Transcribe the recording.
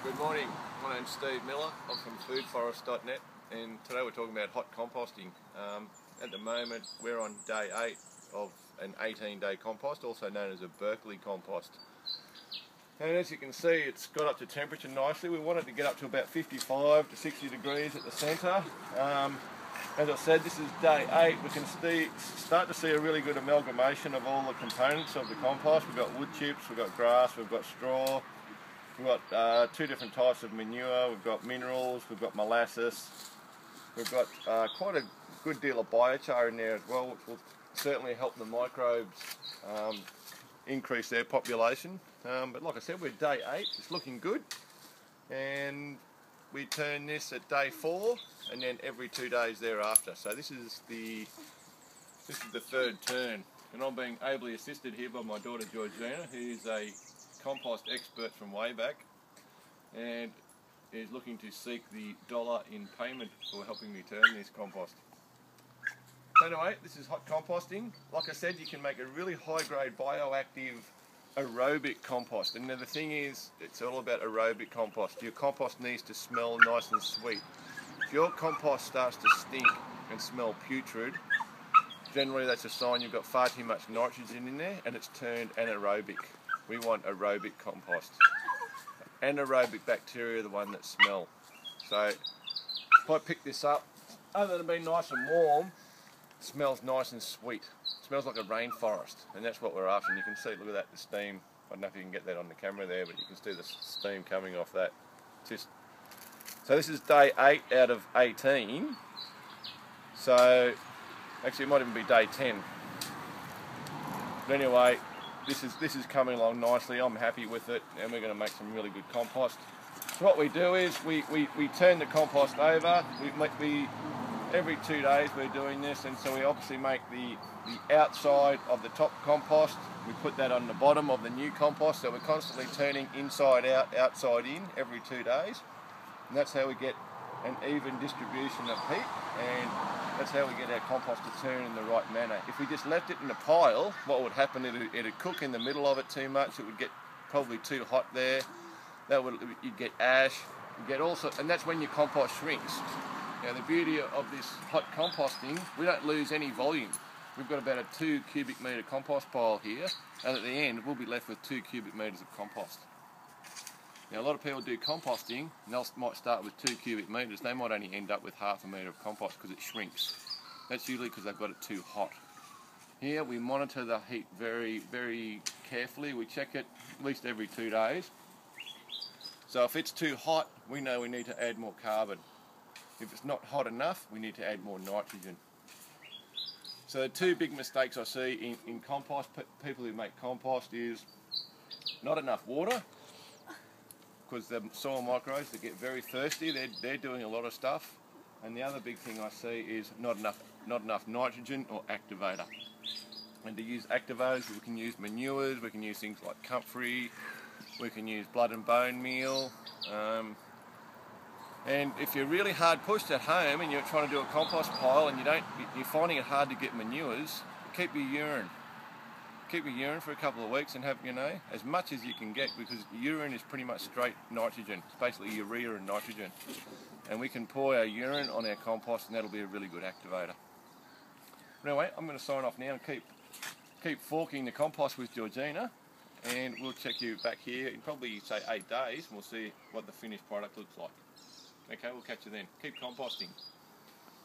Good morning, my name's Steve Miller, I'm from foodforest.net, and today we're talking about hot composting. At the moment we're on day 8 of an 18-day compost, also known as a Berkeley compost. And as you can see, it's got up to temperature nicely. We want it to get up to about 55 to 60 degrees at the centre. As I said, this is day 8. We can start to see a really good amalgamation of all the components of the compost. We've got wood chips, we've got grass, we've got straw. We've got 2 different types of manure, we've got minerals, we've got molasses, we've got quite a good deal of biochar in there as well, which will certainly help the microbes increase their population. But like I said, we're day 8, it's looking good, and we turn this at day 4 and then every 2 days thereafter. So this is the 3rd turn, and I'm being ably assisted here by my daughter Georgina, who's a compost expert from way back and is looking to seek the dollar in payment for helping me turn this compost. So anyway, this is hot composting. Like I said, you can make a really high grade bioactive aerobic compost, and the thing is, it's all about aerobic compost. Your compost needs to smell nice and sweet. If your compost starts to stink and smell putrid, generally that's a sign you've got far too much nitrogen in there and it's turned anaerobic. We want aerobic compost. Anaerobic bacteria are the one that smell. So if I pick this up, other than being nice and warm, it smells nice and sweet. It smells like a rainforest, and that's what we're after. And you can see, look at that, the steam. I don't know if you can get that on the camera there, but you can see the steam coming off that. So this is day 8 out of 18. So actually it might even be day 10. But anyway, this is coming along nicely. I'm happy with it, and we're going to make some really good compost. So what we do is we turn the compost over. Every 2 days we're doing this, and so we obviously make the outside of the top compost. We put that on the bottom of the new compost, so we're constantly turning inside out, outside in every 2 days, and that's how we get an even distribution of heat, and that's how we get our compost to turn in the right manner. If we just left it in a pile, what would happen? It'd cook in the middle of it too much. It would get probably too hot there. You'd get ash. You get and that's when your compost shrinks. Now the beauty of this hot composting, we don't lose any volume. We've got about a 2 cubic metre compost pile here, and at the end we'll be left with 2 cubic metres of compost. Now a lot of people do composting, and they might start with 2 cubic metres. They might only end up with half a metre of compost because it shrinks. That's usually because they've got it too hot. Here we monitor the heat very, very carefully. We check it at least every 2 days. So if it's too hot, we know we need to add more carbon. If it's not hot enough, we need to add more nitrogen. So the 2 big mistakes I see in compost, people who make compost, is not enough water, because the soil microbes, they get very thirsty, they're doing a lot of stuff. And the other big thing I see is not enough nitrogen or activator. And to use activators, we can use manures, we can use things like comfrey, we can use blood and bone meal. And if you're really hard pushed at home and you're trying to do a compost pile and you're finding it hard to get manures, keep your urine. Keep your urine for a couple of weeks and have, as much as you can get, because urine is pretty much straight nitrogen. It's basically urea and nitrogen. And we can pour our urine on our compost, and that'll be a really good activator. But anyway, I'm going to sign off now and keep forking the compost with Georgina, and we'll check you back here in probably, say, 8 days, and we'll see what the finished product looks like. Okay, we'll catch you then. Keep composting.